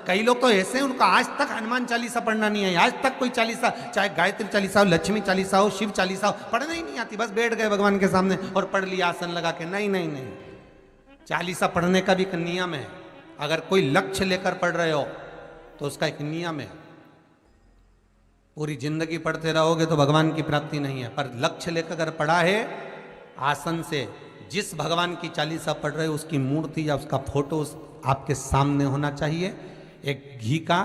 कई लोग तो ऐसे हैं उनका आज तक हनुमान चालीसा पढ़ना नहीं है, आज तक कोई चालीसा, चाहे गायत्री चालीसा हो, लक्ष्मी चालीसा हो, शिव चालीसा हो, पढ़ना ही नहीं आती। बस बैठ गए भगवान के सामने और पढ़ लिया आसन लगा के। नहीं नहीं नहीं, चालीसा पढ़ने का भी एक नियम है। अगर कोई लक्ष्य लेकर पढ़ रहे हो तो उसका एक नियम है। पूरी जिंदगी पढ़ते रहोगे तो भगवान की प्राप्ति नहीं है, पर लक्ष्य लेकर अगर पढ़ा है आसन से, जिस भगवान की चालीसा पढ़ रहे हो उसकी मूर्ति या उसका फोटो आपके सामने होना चाहिए। एक घी का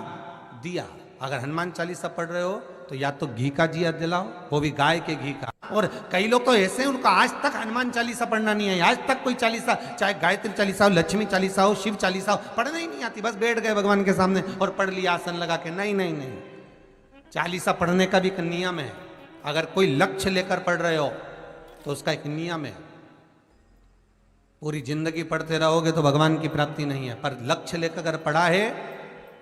दिया, अगर हनुमान चालीसा पढ़ रहे हो तो या तो घी का दिया जलाओ, वो भी गाय के घी का। और कई लोग तो ऐसे हैं उनका आज तक हनुमान चालीसा पढ़ना नहीं है, आज तक कोई चालीसा, चाहे गायत्री चालीसा हो, लक्ष्मी चालीसा हो, शिव चालीसा हो, पढ़ना ही नहीं आती। बस बैठ गए भगवान के सामने और पढ़ लिया आसन लगा के। नहीं नहीं नहीं, चालीसा पढ़ने का भी एक नियम है। अगर कोई लक्ष्य लेकर पढ़ रहे हो तो उसका एक नियम है। पूरी जिंदगी पढ़ते रहोगे तो भगवान की प्राप्ति नहीं है, पर लक्ष्य लेकर अगर पढ़ा है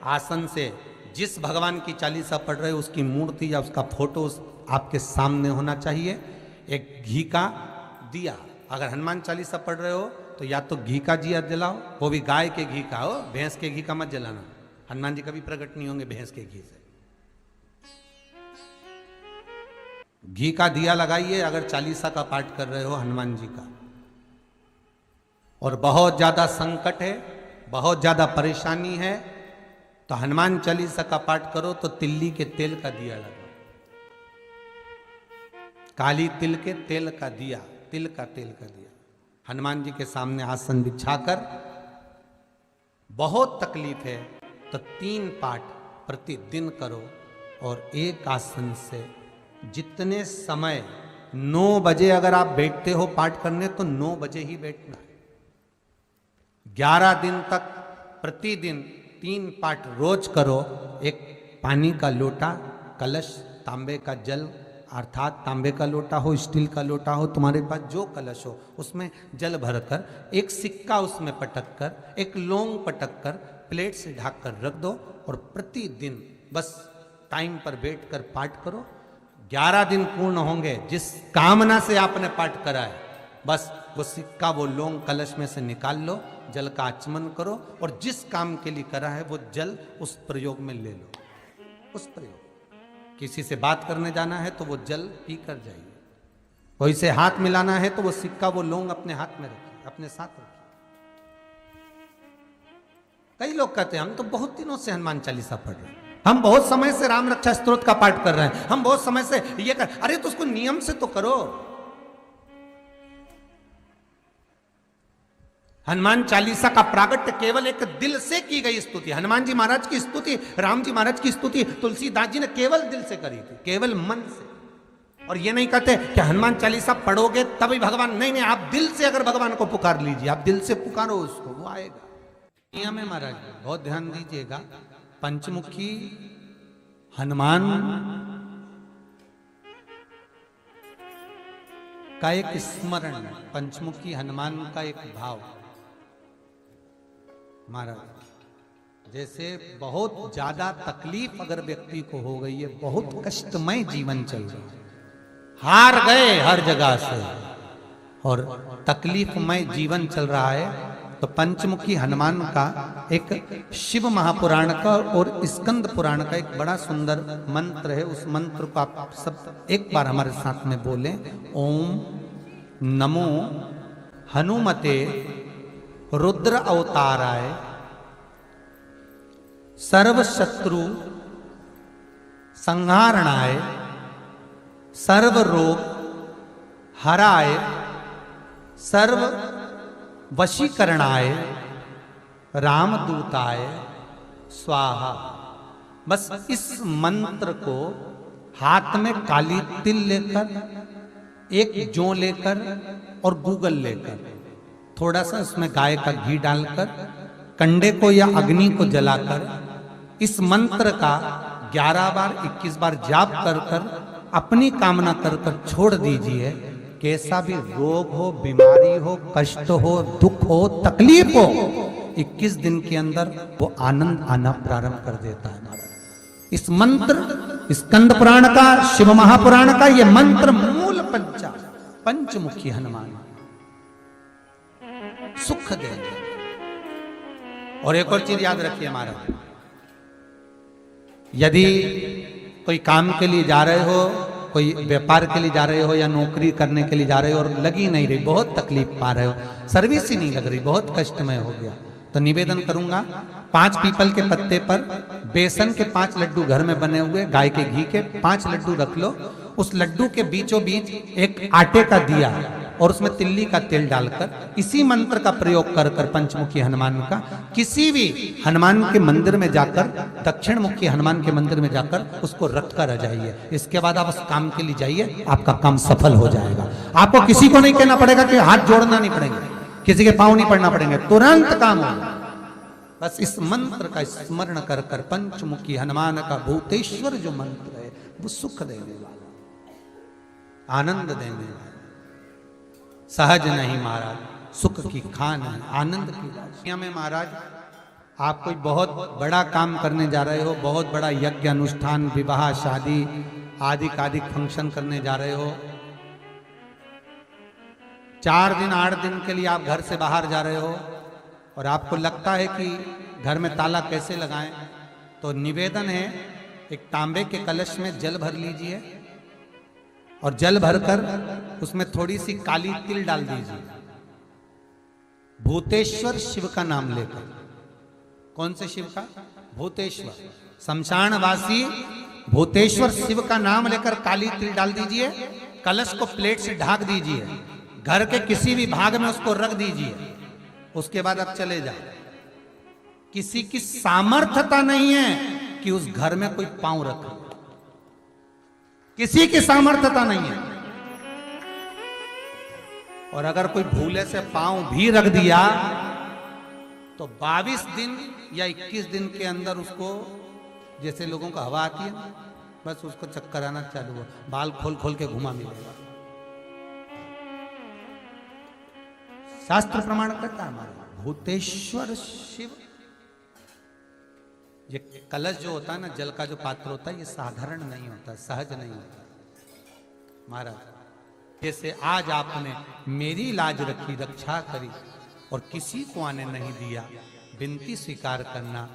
आसन से, जिस भगवान की चालीसा पढ़ रहे हो उसकी मूर्ति या उसका फोटो आपके सामने होना चाहिए। एक घी का दिया, अगर हनुमान चालीसा पढ़ रहे हो तो या तो घी का दिया जलाओ, वो भी गाय के घी का हो, भैंस के घी का मत जलाना। हनुमान जी कभी प्रकट नहीं होंगे भैंस के घी से। घी का दिया लगाइए अगर चालीसा का पाठ कर रहे हो हनुमान जी का। और बहुत ज्यादा संकट है, बहुत ज्यादा परेशानी है तो हनुमान चालीसा का पाठ करो तो तिल्ली के तेल का दिया लगाओ, काली तिल के तेल का दिया, तिल का तेल का दिया हनुमान जी के सामने आसन बिछाकर। बहुत तकलीफ है तो 3 पाठ प्रतिदिन करो और एक आसन से जितने समय, 9 बजे अगर आप बैठते हो पाठ करने तो 9 बजे ही बैठना है। 11 दिन तक प्रतिदिन 3 पाठ रोज करो। एक पानी का लोटा, कलश, तांबे का जल, अर्थात तांबे का लोटा हो, स्टील का लोटा हो, तुम्हारे पास जो कलश हो उसमें जल भरकर, एक सिक्का उसमें पटक कर, एक लौंग पटक कर प्लेट से ढक कर रख दो और प्रतिदिन बस टाइम पर बैठकर पाठ करो। 11 दिन पूर्ण होंगे, जिस कामना से आपने पाठ करा है बस वो सिक्का, वो लौंग कलश में से निकाल लो, जल का आचमन करो और जिस काम के लिए करा है वो जल उस प्रयोग में ले लो। उस प्रयोग, किसी से बात करने जाना है तो वो जल पी कर जाइए, कोई से हाथ मिलाना है तो वो सिक्का, वो लौंग अपने हाथ में रखिए, अपने साथ रखिए। कई लोग कहते हैं हम तो बहुत दिनों से हनुमान चालीसा पढ़ रहे हैं, हम बहुत समय से राम रक्षा स्तोत्र का पाठ कर रहे हैं, हम बहुत समय से ये कर। अरे तो उसको नियम से तो करो। हनुमान चालीसा का प्रागट्य केवल एक दिल से की गई स्तुति। हनुमान जी महाराज की स्तुति, राम जी महाराज की स्तुति तुलसीदास जी ने केवल दिल से करी थी, केवल मन से। और ये नहीं कहते कि हनुमान चालीसा पढ़ोगे तभी भगवान, नहीं नहीं, आप दिल से अगर भगवान को पुकार लीजिए, आप दिल से पुकारो उसको, वो आएगा। नियम है महाराज, बहुत ध्यान दीजिएगा। पंचमुखी हनुमान का एक स्मरण, पंचमुखी हनुमान का एक भाव। महाराज जैसे बहुत ज्यादा तकलीफ अगर व्यक्ति को हो गई है, बहुत कष्टमय जीवन चल रहा है, हार गए हर जगह से और तकलीफमय जीवन चल रहा है, तो पंचमुखी हनुमान का एक शिव महापुराण का और स्कंद पुराण का एक बड़ा सुंदर मंत्र है। उस मंत्र को आप सब एक बार हमारे साथ में बोलें। ओम नमो हनुमते रुद्र अवताराय सर्व शत्रु संहारणाय सर्व रोग हराय सर्व वशीकरणाय रामदूताय स्वाहा। बस इस मंत्र को हाथ में काली तिल लेकर, एक जौ लेकर और गूगल लेकर, थोड़ा सा उसमें गाय का घी डालकर, कंडे को या अग्नि को जलाकर इस मंत्र का 11 बार 21 बार जाप कर कर अपनी कामना कर कर छोड़ दीजिए। कैसा भी रोग हो, बीमारी हो, कष्ट हो, दुख हो, तकलीफ हो, 21 दिन के अंदर वो आनंद आना प्रारंभ कर देता है। इस मंत्र, स्कंद पुराण का, शिव महापुराण का ये मंत्र मूल पंचमुखी हनुमान सुख देंगे। और एक और चीज याद रखिए महाराज, यदि कोई काम के लिए जा रहे हो, कोई व्यापार के लिए जा रहे हो या नौकरी करने के लिए जा रहे हो और लगी नहीं रही, बहुत तकलीफ पा रहे हो, सर्विस ही नहीं लग रही, बहुत कष्टमय हो गया, तो निवेदन करूंगा 5 पीपल के पत्ते पर बेसन के 5 लड्डू घर में बने हुए गाय के घी के 5 लड्डू रख लो। उस लड्डू के बीचों बीच एक आटे का दिया और उसमें तिल्ली का तेल डालकर इसी मंत्र का प्रयोग कर कर पंचमुखी हनुमान का किसी भी हनुमान के मंदिर में जाकर, दक्षिण मुखी हनुमान के मंदिर में जाकर उसको रख कर आ जाइए। इसके बाद आप उस काम के लिए जाइए, आपका काम सफल हो जाएगा। आपको किसी को नहीं कहना पड़ेगा कि हाथ जोड़ना नहीं पड़ेंगे, किसी के पांव नहीं पड़ना पड़ेंगे, तुरंत काम होगा। बस इस मंत्र का स्मरण कर कर पंचमुखी हनुमान का भूतेश्वर जो मंत्र है वो सुख देने वाला, आनंद देने वाला, सहज नहीं महाराज, सुख की खान है, आनंद की राशियां में महाराज आप कोई बहुत बड़ा काम करने जा रहे हो, बहुत बड़ा यज्ञ अनुष्ठान, विवाह, शादी आदि फंक्शन करने जा रहे हो, 4 दिन 8 दिन के लिए आप घर से बाहर जा रहे हो और आपको लगता है कि घर में ताला कैसे लगाएं, तो निवेदन है एक तांबे के कलश में जल भर लीजिए और जल भरकर उसमें थोड़ी सी काली तिल डाल दीजिए, भूतेश्वर शिव का नाम लेकर। कौन से शिव का? भूतेश्वर, शमशानवासी भूतेश्वर शिव का नाम लेकर काली तिल डाल दीजिए, कलश को प्लेट से ढक दीजिए, घर के किसी भी भाग में उसको रख दीजिए। उसके बाद आप चले जाओ। किसी की सामर्थ्यता नहीं है कि उस घर में कोई पांव रखे, किसी की सामर्थ्यता नहीं है। और अगर कोई भूले से पांव भी रख दिया तो 22 दिन या 21 दिन के अंदर उसको, जैसे लोगों को हवा आती है बस उसको चक्कर आना चालू हो, बाल खोल खोल के घुमा मिलेगा। शास्त्र प्रमाण करता है हमारा भूतेश्वर शिव। ये कलश जो होता है ना, जल का जो पात्र होता है, ये साधारण नहीं होता, सहज नहीं होता महाराज। जैसे आज आपने मेरी लाज रखी, रक्षा करी और किसी को आने नहीं दिया, विनती स्वीकार करना।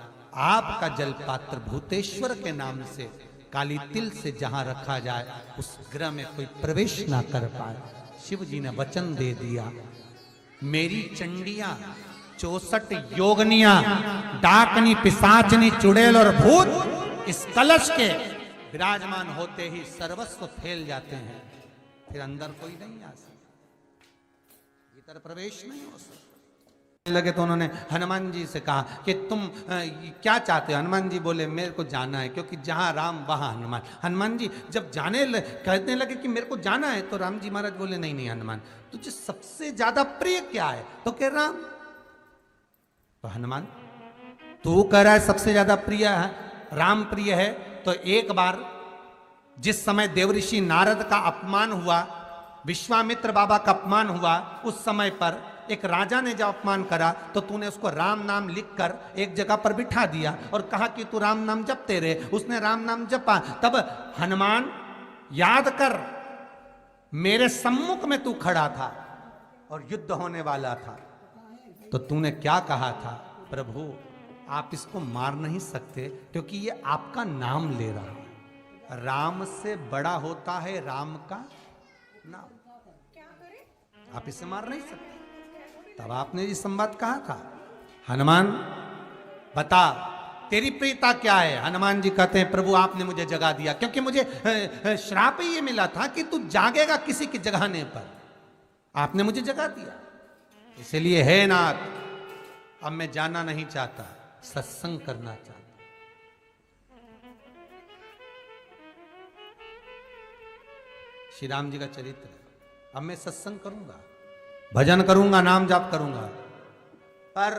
आपका जल पात्र भूतेश्वर के नाम से काली तिल से जहां रखा जाए उस गृह में कोई प्रवेश ना कर पाए। शिव जी ने वचन दे दिया, मेरी चंडियां 64 योगनियां, डाकनी, पिशाचनी, चुड़ैल और भूत इस कलश के विराजमान होते ही सर्वस्व फैल जाते हैं, फिर अंदर कोई नहीं आ सकता, भीतर प्रवेश नहीं हो सकता। लगे तो उन्होंने हनुमान जी से कहा कि तुम क्या चाहते हो? हनुमान जी बोले मेरे को जाना है, क्योंकि जहां राम वहां हनुमान। हनुमान जी जब कहने लगे कि मेरे को जाना है, तो राम जी महाराज बोले नहीं नहीं हनुमान, तुझे सबसे ज्यादा प्रिय क्या है? तो कह राम। तो हनुमान तू कह रहा है सबसे ज्यादा प्रिय है राम, प्रिय है, तो एक बार जिस समय देवऋषि नारद का अपमान हुआ, विश्वामित्र बाबा का अपमान हुआ, उस समय पर एक राजा ने जब अपमान करा तो तूने उसको राम नाम लिखकर एक जगह पर बिठा दिया और कहा कि तू राम नाम जपते रहे। उसने राम नाम जपा। तब हनुमान याद कर, मेरे सम्मुख में तू खड़ा था और युद्ध होने वाला था, तो तूने क्या कहा था? प्रभु आप इसको मार नहीं सकते क्योंकि ये आपका नाम ले रहा है। राम से बड़ा होता है राम का नाम, आप इसे मार नहीं सकते। तब आपने ये संवाद कहा था, हनुमान बता तेरी प्रियता क्या है? हनुमान जी कहते हैं प्रभु आपने मुझे जगा दिया, क्योंकि मुझे श्राप ये मिला था कि तू जागेगा किसी के जगाने पर, आपने मुझे जगा दिया, इसलिए है नाथ अब मैं जाना नहीं चाहता, सत्संग करना चाहता। श्री राम जी का चरित्र है, अब मैं सत्संग करूंगा, भजन करूंगा, नाम जाप करूंगा। पर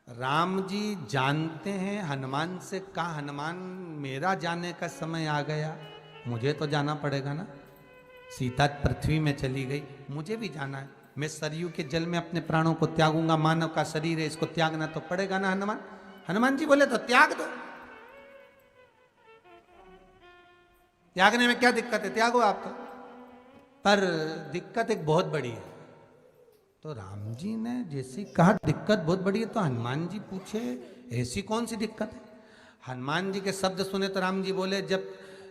राम जी जानते हैं हनुमान से कहा, हनुमान मेरा जाने का समय आ गया, मुझे तो जाना पड़ेगा ना। सीता पृथ्वी में चली गई, मुझे भी जाना है, मैं सरयू के जल में अपने प्राणों को त्यागूंगा, मानव का शरीर है इसको त्यागना तो पड़ेगा ना हनुमान। हनुमान जी बोले तो त्याग दो, त्यागने में क्या दिक्कत है, त्यागो आप तो। पर दिक्कत एक बहुत बड़ी है। तो राम जी ने जैसे कहा दिक्कत बहुत बड़ी है, तो हनुमान जी पूछे ऐसी कौन सी दिक्कत है? हनुमान जी के शब्द सुने तो राम जी बोले, जब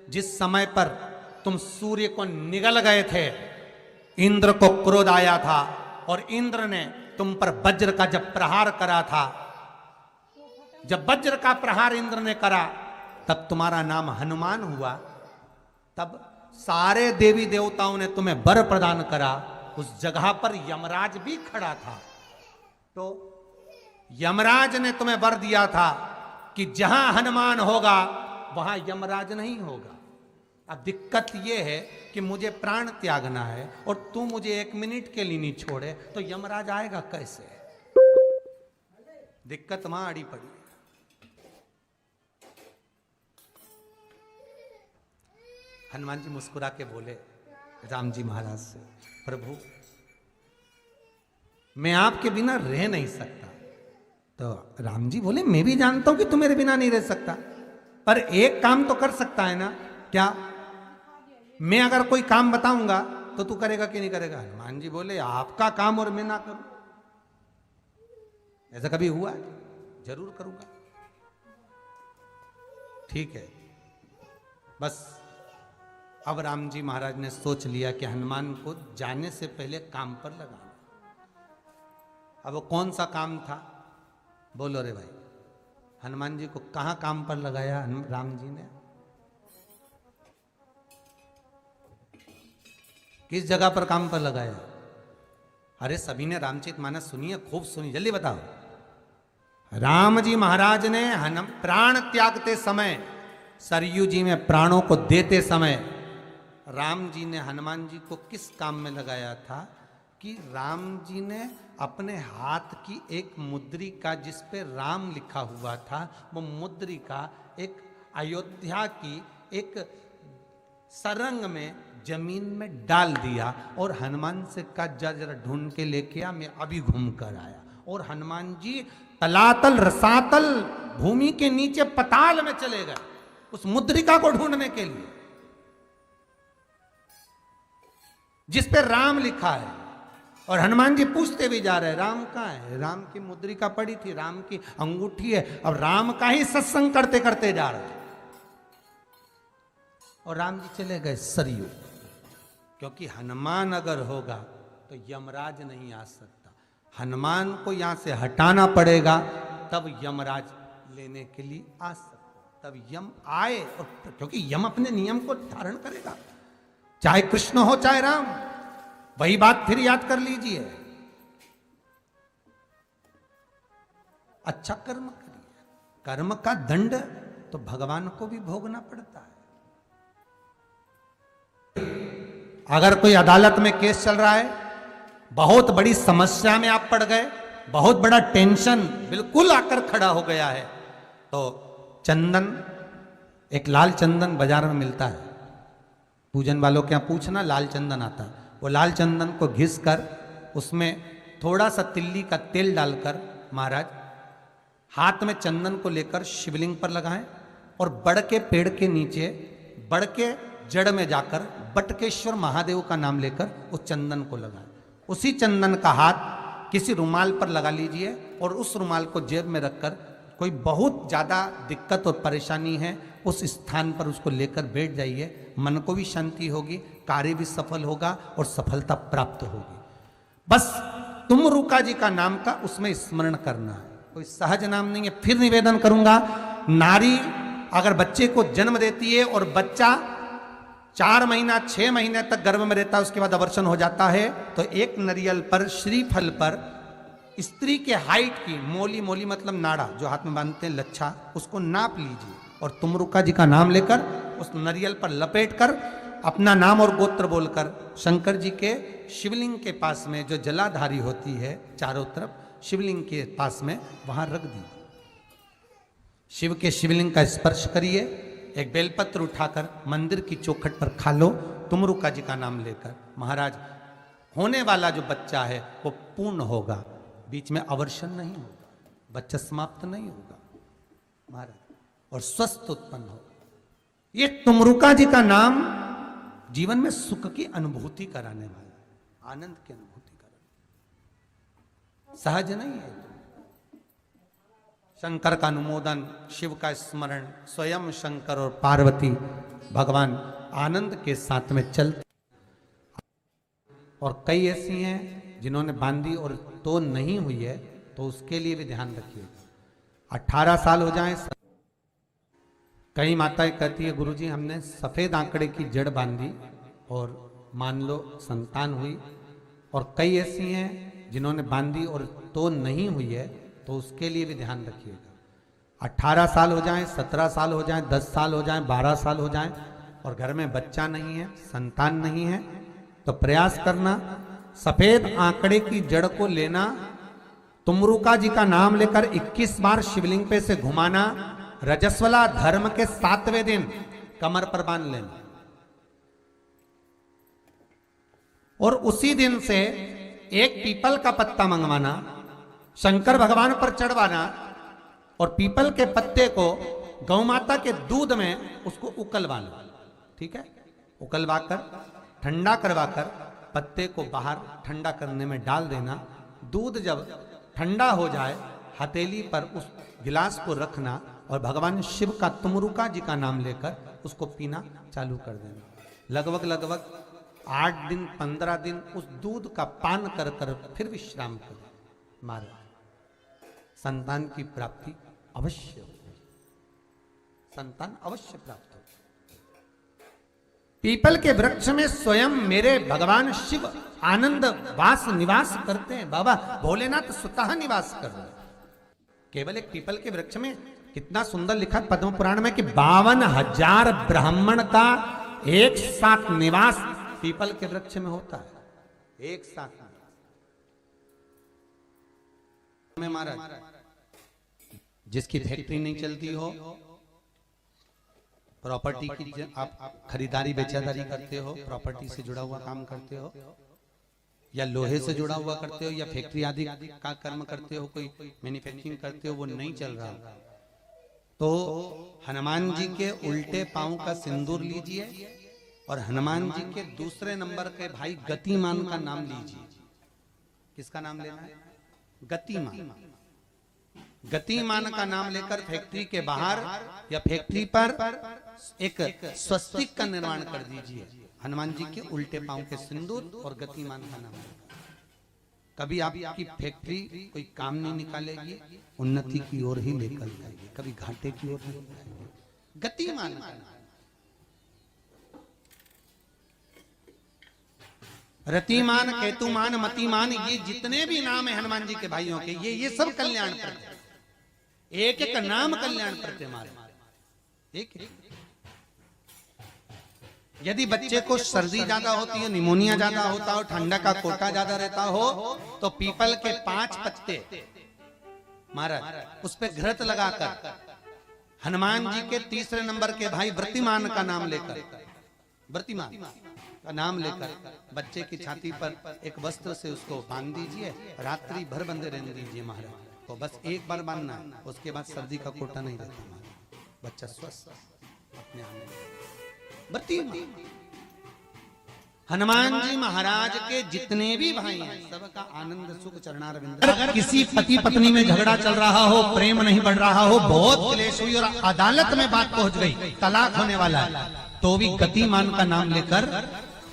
जिस समय पर तुम सूर्य को निगल गए थे, इंद्र को क्रोध आया था और इंद्र ने तुम पर वज्र का जब प्रहार करा था, जब वज्र का प्रहार इंद्र ने करा तब तुम्हारा नाम हनुमान हुआ। तब सारे देवी देवताओं ने तुम्हें वर प्रदान करा। उस जगह पर यमराज भी खड़ा था। तो यमराज ने तुम्हें वर दिया था कि जहां हनुमान होगा वहां यमराज नहीं होगा। अब दिक्कत यह है कि मुझे प्राण त्यागना है और तू मुझे 1 मिनट के लिए नहीं छोड़े तो यमराज आएगा कैसे? दिक्कत वहां अड़ी पड़ी। हनुमान जी मुस्कुरा के बोले राम जी महाराज से, प्रभु मैं आपके बिना रह नहीं सकता। तो राम जी बोले, मैं भी जानता हूं कि तू मेरे बिना नहीं रह सकता, पर एक काम तो कर सकता है ना। क्या? मैं अगर कोई काम बताऊंगा तो तू करेगा कि नहीं करेगा? हनुमान जी बोले, आपका काम और मैं ना करूं, ऐसा कभी हुआ? जरूर करूंगा। ठीक है। बस अब राम जी महाराज ने सोच लिया कि हनुमान को जाने से पहले काम पर लगाना। अब वो कौन सा काम था? बोलो रे भाई। हनुमान जी को कहां काम पर लगाया राम जी ने? किस जगह पर काम पर लगाया? अरे सभी ने रामचरितमानस सुनी है, खूब सुनी, जल्दी बताओ। राम जी महाराज ने प्राण त्यागते समय, सरयू जी में प्राणों को देते समय राम जी ने हनुमान जी को किस काम में लगाया था? कि राम जी ने अपने हाथ की एक मुद्रिका जिस पे राम लिखा हुआ था, वो मुद्रिका एक अयोध्या की एक सरंग में जमीन में डाल दिया और हनुमान से कहा जा जरा ढूंढ के लेके आ, मैं अभी घूम कर आया। और हनुमान जी तलातल रसातल भूमि के नीचे पताल में चले गए उस मुद्रिका को ढूंढने के लिए जिस पे राम लिखा है। और हनुमान जी पूछते भी जा रहे, राम कहाँ है? राम की मुद्रिका पड़ी थी, राम की अंगूठी है। अब राम का ही सत्संग करते करते जा रहे और राम जी चले गए सरयू, क्योंकि हनुमान अगर होगा तो यमराज नहीं आ सकता। हनुमान को यहां से हटाना पड़ेगा तब यमराज लेने के लिए आ सकता। तब यम आए, और क्योंकि यम अपने नियम को धारण करेगा, चाहे कृष्ण हो चाहे राम। वही बात फिर याद कर लीजिए, अच्छा कर्म करिए, कर्म का दंड तो भगवान को भी भोगना पड़ता है। अगर कोई अदालत में केस चल रहा है, बहुत बड़ी समस्या में आप पड़ गए, बहुत बड़ा टेंशन बिल्कुल आकर खड़ा हो गया है, तो चंदन, एक लाल चंदन बाजार में मिलता है, पूजन वालों के यहाँ पूछना, लाल चंदन आता है। वो लाल चंदन को घिस कर उसमें थोड़ा सा तिल्ली का तेल डालकर महाराज हाथ में चंदन को लेकर शिवलिंग पर लगाएं और बड़ के पेड़ के नीचे, बड़ के जड़ में जाकर बटकेश्वर महादेव का नाम लेकर उस चंदन को लगाएं। उसी चंदन का हाथ किसी रुमाल पर लगा लीजिए और उस रुमाल को जेब में रखकर, कोई बहुत ज़्यादा दिक्कत और परेशानी है उस स्थान पर उसको लेकर बैठ जाइए। मन को भी शांति होगी, कार्य भी सफल होगा और सफलता प्राप्त होगी। बस तुमरुका जी का नाम का उसमें स्मरण करना है, कोई सहज नाम नहीं है। फिर निवेदन करूंगा, नारी अगर बच्चे को जन्म देती है और बच्चा 4 महीना 6 महीने तक गर्भ में रहता है, उसके बाद अवर्षण हो जाता है, तो एक नरियल पर, श्रीफल पर स्त्री के हाइट की, मोली, मोली मतलब नाड़ा जो हाथ में बांधते हैं, लच्छा, उसको नाप लीजिए और तुमरुका जी का नाम लेकर उस नरियल पर लपेट कर अपना नाम और गोत्र बोलकर शंकर जी के शिवलिंग के पास में जो जलाधारी होती है चारों तरफ, शिवलिंग के पास में वहां रख दीजिए। शिव के शिवलिंग का स्पर्श करिए, एक बेलपत्र उठाकर मंदिर की चौखट पर खा लो, तुमरुका जी का नाम लेकर। महाराज होने वाला जो बच्चा है वो पूर्ण होगा, बीच में अवर्षण नहीं होगा, बच्चा समाप्त नहीं होगा महाराज, और स्वस्थ उत्पन्न होगा। ये तुमरुका जी का नाम जीवन में सुख की अनुभूति कराने वाला है, आनंद की अनुभूति कराने, सहज नहीं है। शंकर का अनुमोदन, शिव का स्मरण, स्वयं शंकर और पार्वती भगवान आनंद के साथ में चलते। और कई ऐसी हैं जिन्होंने बांधी और तो नहीं हुई है, तो उसके लिए भी ध्यान रखिए। 18 साल हो जाएं। कई माताएं कहती है गुरुजी हमने सफेद आंकड़े की जड़ बांधी और मान लो संतान हुई। और कई ऐसी हैं जिन्होंने बांधी और तो नहीं हुई है, तो उसके लिए भी ध्यान रखिएगा। 18 साल हो जाएं, 17 साल हो जाएं, 10 साल हो जाएं, 12 साल हो जाएं और घर में बच्चा नहीं है, संतान नहीं है, तो प्रयास करना सफेद आंकड़े की जड़ को लेना, तुमरुका जी का नाम लेकर 21 बार शिवलिंग पे से घुमाना, रजस्वला धर्म के 7वें दिन कमर पर बांध लेना और उसी दिन से एक पीपल का पत्ता मंगवाना, शंकर भगवान पर चढ़वाना और पीपल के पत्ते को गौ माता के दूध में उसको उकलवाना। ठीक है, उकलवाकर ठंडा करवाकर पत्ते को बाहर ठंडा करने में डाल देना। दूध जब ठंडा हो जाए हथेली पर उस गिलास को रखना और भगवान शिव का तुमरुका जी का नाम लेकर उसको पीना चालू कर देना। लगभग 8 दिन 15 दिन उस दूध का पान कर कर फिर विश्राम करें। महाराज संतान की प्राप्ति अवश्य हो, संतान अवश्य प्राप्त हो। पीपल के वृक्ष में स्वयं मेरे भगवान शिव आनंद वास निवास करते हैं। बाबा भोलेनाथ स्वतः निवास कर रहे हैं। केवल एक पीपल के वृक्ष में कितना सुंदर लिखा पद्म पुराण में कि 52,000 ब्राह्मण का एक साथ निवास पीपल के वृक्ष में होता है। एक साथ में महाराज जिसकी फैक्ट्री नहीं चलती हो, प्रॉपर्टी की आप खरीदारी बेचादारी करते हो, प्रॉपर्टी से जुड़ा हुआ काम करते हो या लोहे से जुड़ा हुआ करते हो या फैक्ट्री आदि का कर्म करते हो, कोई मैन्युफैक्चरिंग करते हो, वो नहीं चल रहा, तो हनुमान जी के उल्टे पांव का सिंदूर लीजिए और हनुमान जी के दूसरे नंबर के भाई गतिमान का नाम लीजिए। किसका नाम लेना है? गतिमान। गतिमान का नाम लेकर फैक्ट्री के बाहर या फैक्ट्री पर एक स्वस्तिक का निर्माण कर दीजिए। हनुमान जी के उल्टे पांव के सिंदूर और गतिमान का नाम। कभी आपकी फैक्ट्री कोई काम नहीं निकालेगी, उन्नति की ओर ही लेकर जाएगी, कभी घाटे की ओर नहीं जाएगी। गतिमान का नाम। रतिमान, केतुमान, मतिमान, ये जितने भी नाम है हनुमान जी के भाइयों के, ये सब कल्याण प्रद। एक एक नाम कल्याण प्रद हमारे। एक यदि बच्चे को सर्दी ज्यादा होती है, निमोनिया ज्यादा होता हो, ठंडा का कोटा ज्यादा रहता हो, तो पीपल के 5 पत्ते महाराज उस पे घृत लगाकर हनुमान जी के तीसरे नंबर के भाई व्रतिमान का नाम लेकर, व्रतिमान का नाम लेकर बच्चे की छाती पर एक वस्त्र से उसको बांध दीजिए, रात्रि भर बंधे रहने दीजिए महाराज। तो बस एक बार बांधना है, उसके बाद सर्दी का कोटा नहीं रहता महाराज, बच्चा स्वस्थ अपने आप में। हनुमान जी महाराज के जितने भी भाई हैं सबका आनंद सुख चरणारविंद। अगर किसी पति पत्नी में झगड़ा चल रहा हो, प्रेम नहीं बढ़ रहा हो, बहुत क्लेश हुई और अदालत में बात पहुंच गई, तलाक होने वाला है, तो भी गतिमान का नाम लेकर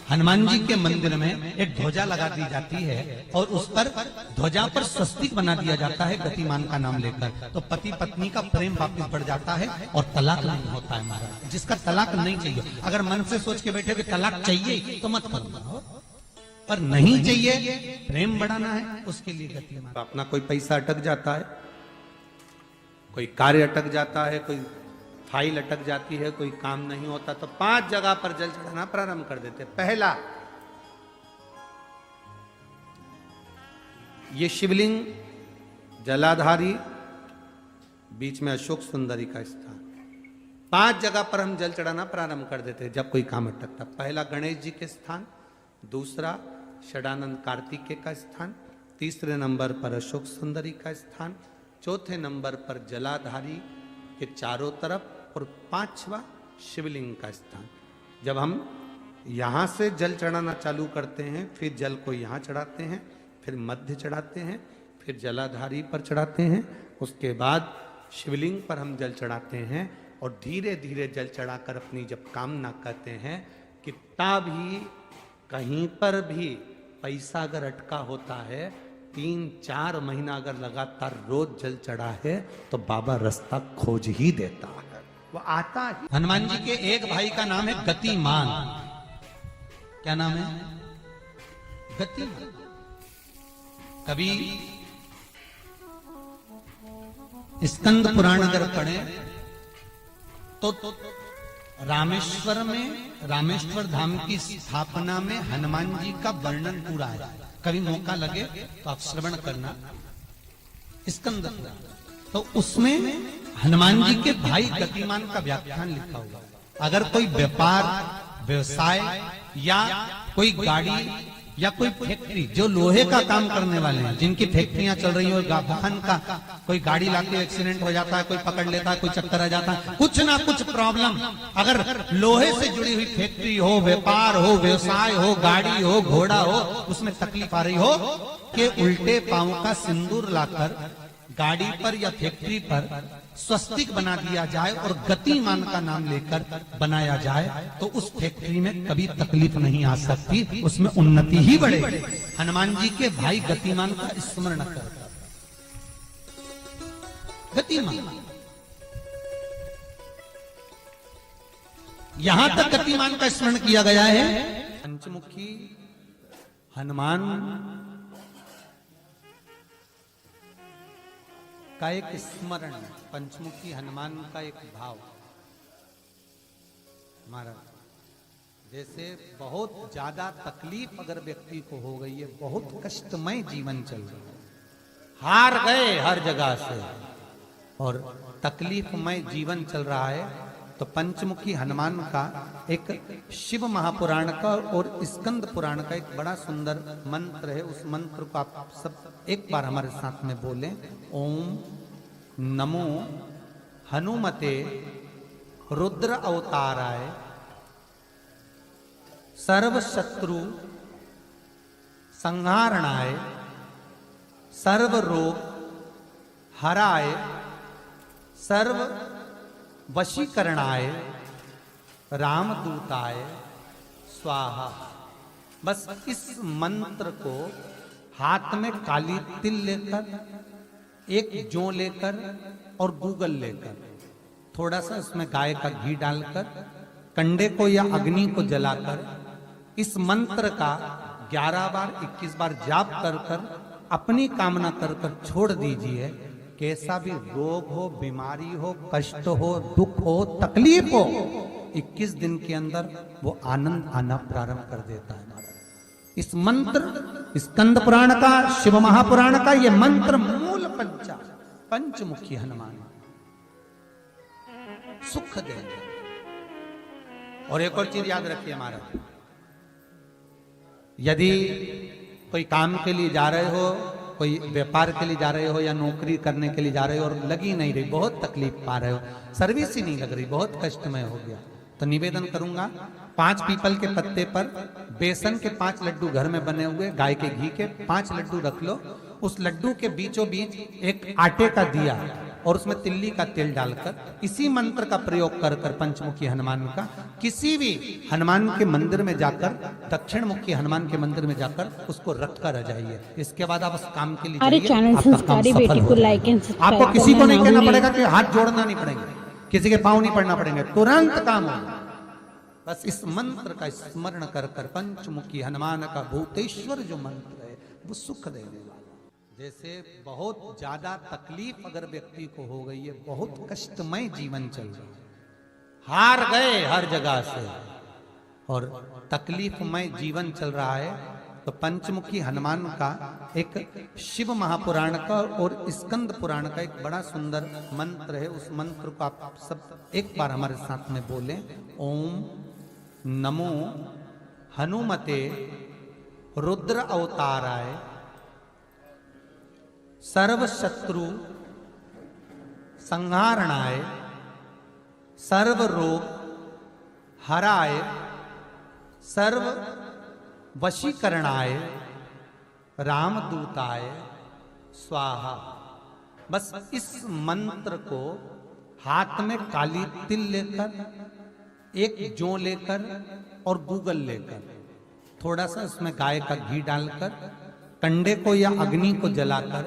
हनुमान जी के मंदिर में एक ध्वजा लगा दी जाती है और उस पर ध्वजा पर स्वस्तिक बना दिया जाता है गतिमान का नाम लेकर। तो पति पत्नी का प्रेम वापस बढ़ जाता है और तलाक नहीं होता है महाराज। जिसका तलाक नहीं चाहिए, अगर मन से सोच के बैठे कि तलाक चाहिए तो मत करो, पर नहीं चाहिए, प्रेम बढ़ाना है, उसके लिए गतिमान। अपना कोई पैसा अटक जाता है, कोई कार्य अटक जाता है, कोई फाइल अटक जाती है, कोई काम नहीं होता, तो 5 जगह पर जल चढ़ाना प्रारंभ कर देते। पहला, ये शिवलिंग जलाधारी, बीच में अशोक सुंदरी का स्थान, 5 जगह पर हम जल चढ़ाना प्रारंभ कर देते जब कोई काम अटकता। पहला गणेश जी के स्थान, दूसरा षडानंद कार्तिकेय का स्थान, तीसरे नंबर पर अशोक सुंदरी का स्थान, चौथे नंबर पर जलाधारी के चारों तरफ और 5वां शिवलिंग का स्थान। जब हम यहाँ से जल चढ़ाना चालू करते हैं, फिर जल को यहाँ चढ़ाते हैं, फिर मध्य चढ़ाते हैं, फिर जलाधारी पर चढ़ाते हैं, उसके बाद शिवलिंग पर हम जल चढ़ाते हैं और धीरे धीरे जल चढ़ाकर अपनी जब कामना करते हैं, कितना भी कहीं पर भी पैसा अगर अटका होता है, 3-4 महीना अगर लगातार रोज जल चढ़ा है तो बाबा रास्ता खोज ही देता है, वो आता ही। हनुमान जी के एक भाई का नाम है गतिमान। क्या नाम है? गतिमान। कभी स्कंद पुराण अगर पढ़े तो रामेश्वर में, रामेश्वर धाम की स्थापना में हनुमान जी का वर्णन पूरा है। कभी मौका लगे तो आप श्रवण करना स्कंद पुराण, तो उसमें हनुमान जी के भाई गतिमान का व्याख्यान लिखा हुआ। अगर कोई व्यापार व्यवसाय या कोई गाड़ी या कोई फैक्ट्री, जो लोहे का काम करने वाले हैं, जिनकी फैक्ट्रियां चल रही हो, वाहन का कोई गाड़ी लाके एक्सीडेंट हो जाता है, कोई पकड़ लेता है, कोई चक्कर आ जाता है, कुछ ना कुछ प्रॉब्लम, अगर लोहे से जुड़ी हुई फैक्ट्री हो, व्यापार हो, व्यवसाय हो, गाड़ी हो, घोड़ा हो, उसमें तकलीफ आ रही हो कि उल्टे पांव का सिंदूर लाकर गाड़ी पर या फैक्ट्री पर स्वस्तिक बना दिया जाए और गतिमान का नाम लेकर बनाया जाए, तो उस फैक्ट्री में कभी तकलीफ नहीं आ सकती, उसमें उन्नति ही बढ़ेगी। हनुमान जी के भाई गतिमान का स्मरण कर, गतिमान, यहां तक गतिमान का स्मरण किया गया है। पंचमुखी हनुमान का एक स्मरण, पंचमुखी हनुमान का एक भाव। महाराज, जैसे बहुत ज्यादा तकलीफ अगर व्यक्ति को हो गई है, बहुत कष्टमय जीवन चल रहा है, हार गए हर जगह से और तकलीफमय जीवन चल रहा है, तो पंचमुखी हनुमान का एक शिव महापुराण का और स्कंद पुराण का एक बड़ा सुंदर मंत्र है। उस मंत्र को आप सब एक बार हमारे साथ में बोलें। ओम नमो हनुमते रुद्र अवताराय सर्व शत्रु संहारणाय सर्व रोग हराय सर्व वशीकरणाय रामदूताय स्वाहा। बस इस मंत्र को हाथ में काली तिल लेकर, एक जौ लेकर और गूगल लेकर, थोड़ा सा उसमें गाय का घी डालकर, कंडे को या अग्नि को जलाकर इस मंत्र का 11 बार 21 बार जाप कर कर अपनी कामना कर कर छोड़ दीजिए। कैसा भी रोग हो, बीमारी हो, कष्ट हो, दुख हो, तकलीफ हो, 21 दिन के अंदर वो आनंद आना प्रारंभ कर देता है। इस मंत्र, स्कंद पुराण का, शिव महापुराण का ये मंत्र मूल पंचमुखी हनुमान सुख देंगे। और एक और चीज याद रखिए हमारा, यदि कोई काम के लिए जा रहे हो, कोई व्यापार के लिए जा रहे हो या नौकरी करने के लिए जा रहे हो और लगी नहीं रही, बहुत तकलीफ पा रहे हो, सर्विस ही नहीं लग रही, बहुत कष्टमय हो गया, तो निवेदन करूंगा 5 पीपल के पत्ते पर बेसन के 5 लड्डू घर में बने हुए, गाय के घी के 5 लड्डू रख लो, उस लड्डू के बीचों बीच एक आटे का दिया और उसमें तिल्ली का तेल डालकर इसी मंत्र का प्रयोग कर कर पंचमुखी हनुमान का किसी भी हनुमान के मंदिर में जाकर, दक्षिण मुखी हनुमान के मंदिर में जाकर उसको रख कर आ जाइए। इसके बाद आप उस काम के लिए जाइए, आपका काम सफल हो जाएगा। आपको किसी को नहीं कहना पड़ेगा कि हाथ जोड़ना नहीं पड़ेगा, किसी के पांव नहीं पड़ना पड़ेंगे, तुरंत काम होगा। बस इस मंत्र का स्मरण कर कर पंचमुखी हनुमान का भूतेश्वर जो मंत्र है वो सुख देने वाला। जैसे बहुत ज्यादा तकलीफ अगर व्यक्ति को हो गई है, बहुत कष्टमय जीवन चल रहा है, हार गए हर जगह से और तकलीफमय जीवन चल रहा है, तो पंचमुखी हनुमान का एक शिव महापुराण का और स्कंद पुराण का एक बड़ा सुंदर मंत्र है। उस मंत्र को आप सब एक बार हमारे साथ में बोलें। ओम नमो हनुमते रुद्र अवताराय सर्व शत्रु संहारणाय सर्व रोग हराय सर्व वशीकरणाय रामदूताय स्वाहा। बस इस मंत्र को हाथ में काली तिल लेकर, एक जौ लेकर और गूगल लेकर, थोड़ा सा उसमें गाय का घी डालकर, कंडे को या अग्नि को जलाकर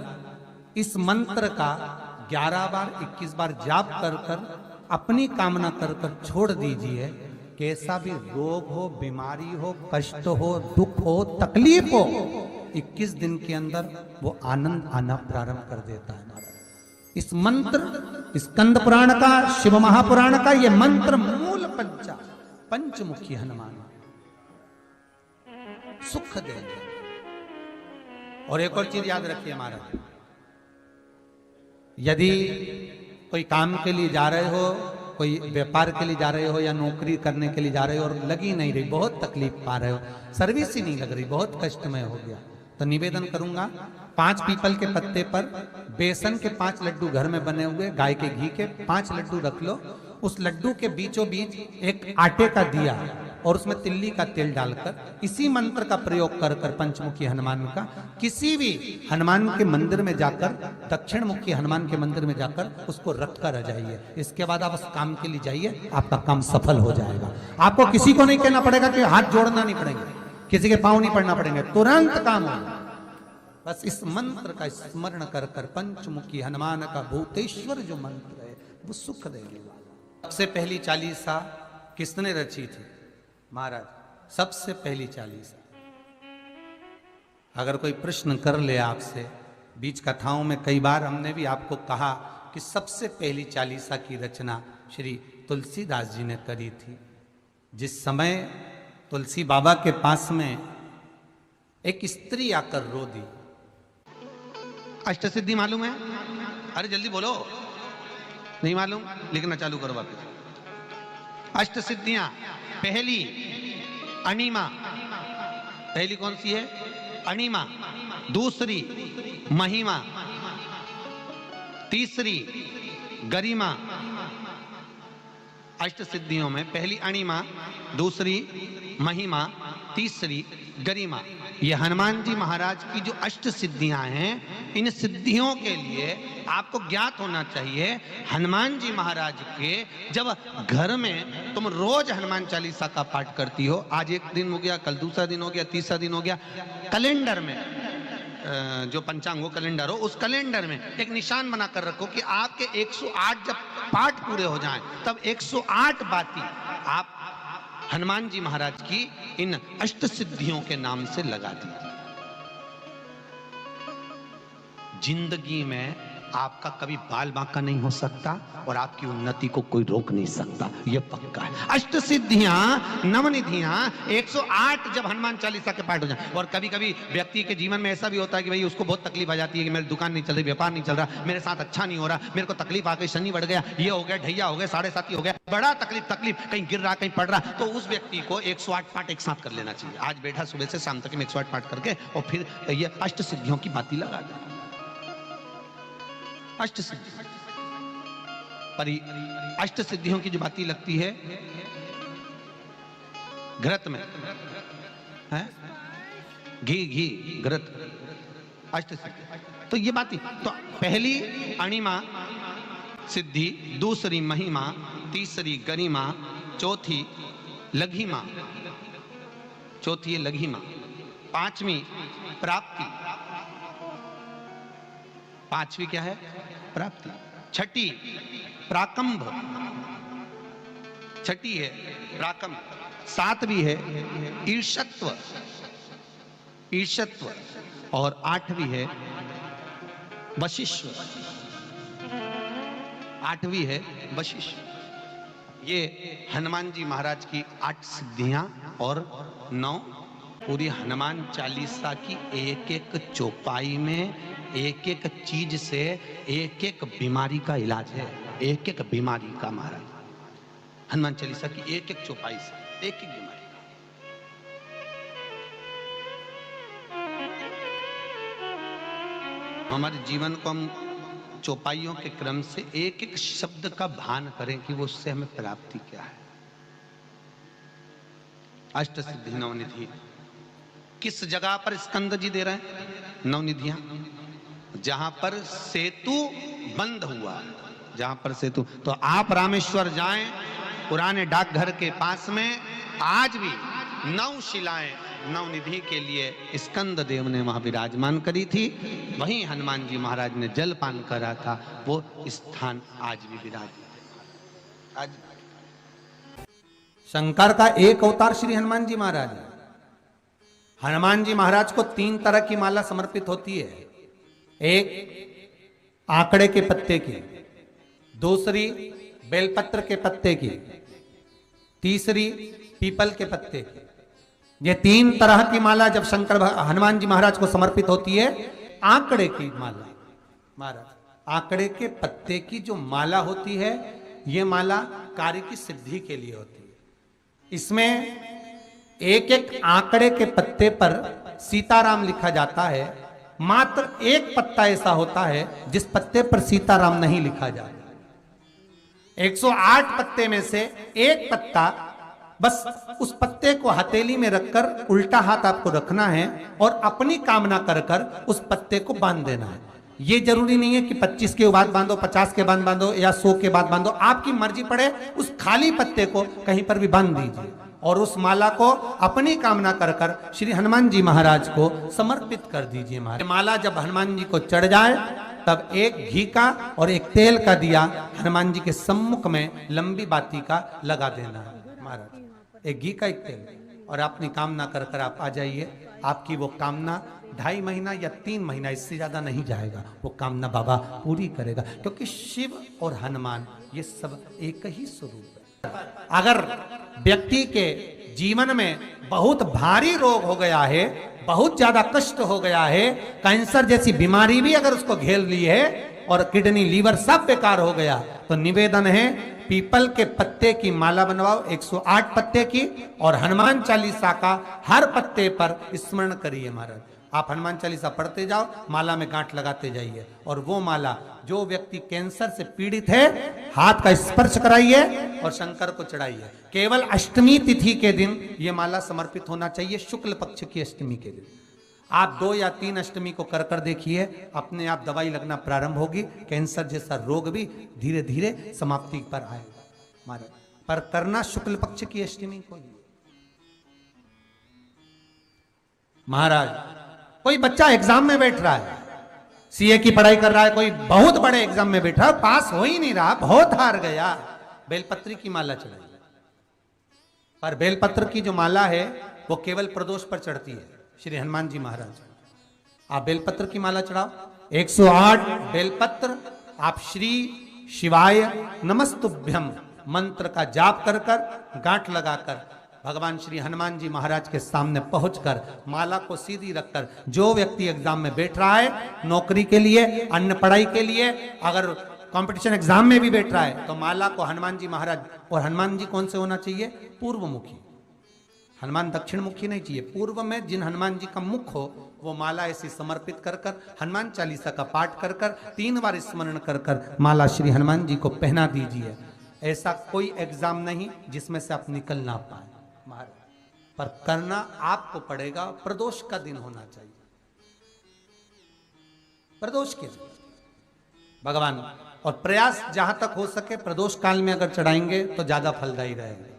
इस मंत्र का 11 बार 21 बार जाप कर कर अपनी कामना कर कर छोड़ दीजिए। कैसा भी रोग हो, बीमारी हो, कष्ट हो, दुख हो, तकलीफ हो, 21 दिन के अंदर वो आनंद आना प्रारंभ कर देता है महाराज। इस मंत्र, स्कंद पुराण का, शिव महापुराण का ये मंत्र मूल पंचमुखी हनुमान सुख देंगे। और एक और चीज याद रखिए महाराज, यदि कोई काम के लिए जा रहे हो, कोई व्यापार के लिए जा रहे हो या नौकरी करने के लिए जा रहे हो और लगी नहीं रही, बहुत तकलीफ पा रहे हो, सर्विस ही नहीं लग रही, बहुत कष्टमय हो गया, तो निवेदन करूंगा 5 पीपल के पत्ते पर बेसन के 5 लड्डू घर में बने हुए, गाय के घी के 5 लड्डू रख लो, उस लड्डू के बीचों बीच एक आटे का दिया और उसमें तिल्ली का तेल डालकर इसी मंत्र का प्रयोग कर कर पंचमुखी हनुमान का किसी भी हनुमान के मंदिर में जाकर, दक्षिण मुखी हनुमान के मंदिर में जाकर उसको रख कर आ जाइए। इसके बाद आप उस काम के लिए जाइए, आपका काम सफल हो जाएगा। आपको किसी को नहीं कहना पड़ेगा कि हाथ जोड़ना नहीं पड़ेंगे, किसी के पांव नहीं पड़ना पड़ेंगे, तुरंत काम होगा। बस इस मंत्र का स्मरण कर कर पंचमुखी हनुमान का भूतेश्वर जो मंत्र है वो सुख देने वाला। सबसे पहली चालीसा किसने रची थी महाराज? सबसे पहली चालीसा। अगर कोई प्रश्न कर ले आपसे, बीच कथाओं में कई बार हमने भी आपको कहा कि सबसे पहली चालीसा की रचना श्री तुलसीदास जी ने करी थी। जिस समय तुलसी बाबा के पास में एक स्त्री आकर रो दी। अष्टसिद्धि मालूम है? अरे जल्दी बोलो, नहीं मालूम? लिखना चालू करो वापस। अष्टसिद्धियां, पहली अणिमा, पहली कौन सी है? अणिमा। दूसरी महिमा, तीसरी गरिमा। अष्टसिद्धियों में पहली अणिमा, दूसरी महिमा, तीसरी गरिमा। ये हनुमान जी महाराज की जो अष्ट सिद्धियां हैं, इन सिद्धियों के लिए आपको ज्ञात होना चाहिए, हनुमान जी महाराज के जब घर में तुम रोज हनुमान चालीसा का पाठ करती हो, आज एक दिन हो गया, कल दूसरा दिन हो गया, तीसरा दिन हो गया, कैलेंडर में जो पंचांग हो कैलेंडर हो, उस कैलेंडर में एक निशान बना कर रखो कि आपके 108 जब पाठ पूरे हो जाएं, तब 108 बाती आप हनुमान जी महाराज की इन अष्ट सिद्धियों के नाम से लगा दीजिए। जिंदगी में आपका कभी बाल बांका नहीं हो सकता और आपकी उन्नति को कोई रोक नहीं सकता, यह पक्का है। अष्ट सिद्धियां, नवनिधियां 108 जब हनुमान चालीसा के पाठ हो जाए। और कभी कभी व्यक्ति के जीवन में ऐसा भी होता है कि भाई उसको बहुत तकलीफ आ जाती है कि मेरी दुकान नहीं चल रही, व्यापार नहीं चल रहा, मेरे साथ अच्छा नहीं हो रहा, मेरे को तकलीफ आ गई, शनि बढ़ गया, ये हो गया, ढैया हो गया, 7.5 हो गया, बड़ा तकलीफ, कहीं गिर रहा, कहीं पड़ रहा, तो उस व्यक्ति को 108 पाठ एक साथ कर लेना चाहिए। आज बैठा सुबह से शाम तक 108 पाठ करके और फिर ये अष्ट सिद्धियों की बाती लगा दे। अष्ट सिद्धि पर अष्ट सिद्धियों की जो बाती लगती है घृत में है, घी घृत, अष्ट सिद्धि। तो ये बाती, तो पहली अणिमा सिद्धि, दूसरी महिमा, तीसरी गरिमा, चौथी लघिमा, चौथी है लघिमा, पांचवी प्राप्ति, पांचवी क्या है? प्राप्ति। छठी प्राकंभ, छठी है प्राकंभ। सातवीं है ईर्षत्व, ईर्षत्व। और आठवीं है वशिष्व, आठवीं है वशिष्व। ये हनुमान जी महाराज की 8 सिद्धियां और 9 पूरी हनुमान चालीसा की एक एक चौपाई में एक एक चीज से एक एक बीमारी का इलाज है, एक एक बीमारी का महाराज हनुमान चालीसा की एक एक चौपाई से एक एक बीमारी का। हमारे जीवन को हम चौपाइयों के क्रम से एक एक शब्द का भान करें कि वो उससे हमें प्राप्ति क्या है। अष्ट सिद्धि नवनिधि किस जगह पर स्कंद जी दे रहे हैं? नवनिधियां, जहां पर सेतु बंद हुआ, जहां पर सेतु। तो आप रामेश्वर जाएं, पुराने डाकघर के पास में आज भी 9 शिलाएं नवनिधि के लिए स्कंद देव ने वहां विराजमान करी थी। वहीं हनुमान जी महाराज ने जलपान करा था, वो स्थान आज भी विराजमान। आज शंकर का एक अवतार श्री हनुमान जी महाराज है। हनुमान जी महाराज को 3 तरह की माला समर्पित होती है। एक आंकड़े के पत्ते की, दूसरी बेलपत्र के पत्ते की, तीसरी पीपल के पत्ते की। ये 3 तरह की माला जब शंकर हनुमान जी महाराज को समर्पित होती है। आंकड़े की माला, महाराज आंकड़े के पत्ते की जो माला होती है, ये माला कार्य की सिद्धि के लिए होती है। इसमें एक एक आंकड़े के पत्ते पर सीताराम लिखा जाता है। मात्र एक पत्ता ऐसा होता है जिस पत्ते पर सीताराम नहीं लिखा जाता। 108 पत्ते में से एक पत्ता, बस उस पत्ते को हथेली में रखकर उल्टा हाथ आपको रखना है और अपनी कामना कर कर उस पत्ते को बांध देना है। ये जरूरी नहीं है कि 25 के बाद बांधो, 50 के बाद बांधो या 100 के बाद बांधो, आपकी मर्जी पड़े। उस खाली पत्ते को कहीं पर भी बांध दीजिए और उस माला को अपनी कामना कर कर श्री हनुमान जी महाराज को समर्पित कर दीजिए। माला जब हनुमान जी को चढ़ जाए तब एक घी का और एक तेल का दिया हनुमान जी के सम्मुख में लंबी बाती का लगा देना है महाराज। एक घी का एक तेल, और अपनी कामना कर कर आप आ जाइए। आपकी वो कामना 2.5 महीना या 3 महीना, इससे ज्यादा नहीं जाएगा, वो कामना बाबा पूरी करेगा। क्योंकि शिव और हनुमान ये सब एक ही स्वरूप है। अगर व्यक्ति के जीवन में बहुत भारी रोग हो गया है, बहुत ज्यादा कष्ट हो गया है, कैंसर जैसी बीमारी भी अगर उसको घेर ली है और किडनी लीवर सब बेकार हो गया, तो निवेदन है पीपल के पत्ते की माला बनवाओ 108 पत्ते की, और हनुमान चालीसा का हर पत्ते पर स्मरण करिए महाराज। आप हनुमान चालीसा पढ़ते जाओ, माला में गांठ लगाते जाइए, और वो माला जो व्यक्ति कैंसर से पीड़ित है हाथ का स्पर्श कराइए और शंकर को चढ़ाइए। केवल अष्टमी तिथि के दिन ये माला समर्पित होना चाहिए, शुक्ल पक्ष की अष्टमी के दिन। आप 2 या 3 अष्टमी को कर कर देखिए, अपने आप दवाई लगना प्रारंभ होगी। कैंसर जैसा रोग भी धीरे धीरे समाप्ति पर आएगा महाराज। पर करना शुक्ल पक्ष की अष्टमी को ही। महाराज कोई बच्चा एग्जाम में बैठ रहा है, सीए की पढ़ाई कर रहा है, कोई बहुत बड़े एग्जाम में बैठा, पास हो ही नहीं रहा, बहुत हार गया, बेलपत्री की माला चढ़ाई। पर बेलपत्र की जो माला है वो केवल प्रदोष पर चढ़ती है श्री हनुमान जी महाराज। आप बेलपत्र की माला चढ़ाओ, 108 बेलपत्र आप श्री शिवाय नमस्तुभ्यम मंत्र का जाप कर कर गांठ लगाकर भगवान श्री हनुमान जी महाराज के सामने पहुंचकर माला को सीधी रखकर, जो व्यक्ति एग्जाम में बैठ रहा है, नौकरी के लिए, अन्य पढ़ाई के लिए, अगर कंपटीशन एग्जाम में भी बैठ रहा है, तो माला को हनुमान जी महाराज, और हनुमान जी कौन से होना चाहिए? पूर्वमुखी। हनुमान दक्षिण मुखी नहीं चाहिए, पूर्व में जिन हनुमान जी का मुख हो वो माला ऐसी समर्पित कर कर हनुमान चालीसा का पाठ कर कर 3 बार स्मरण कर कर माला श्री हनुमान जी को पहना दीजिए। ऐसा कोई एग्जाम नहीं जिसमें से आप निकल ना पाए महाराज, पर करना आपको पड़ेगा। प्रदोष का दिन होना चाहिए, प्रदोष के दिन भगवान, और प्रयास जहां तक हो सके प्रदोष काल में अगर चढ़ाएंगे तो ज्यादा फलदायी रहेगा।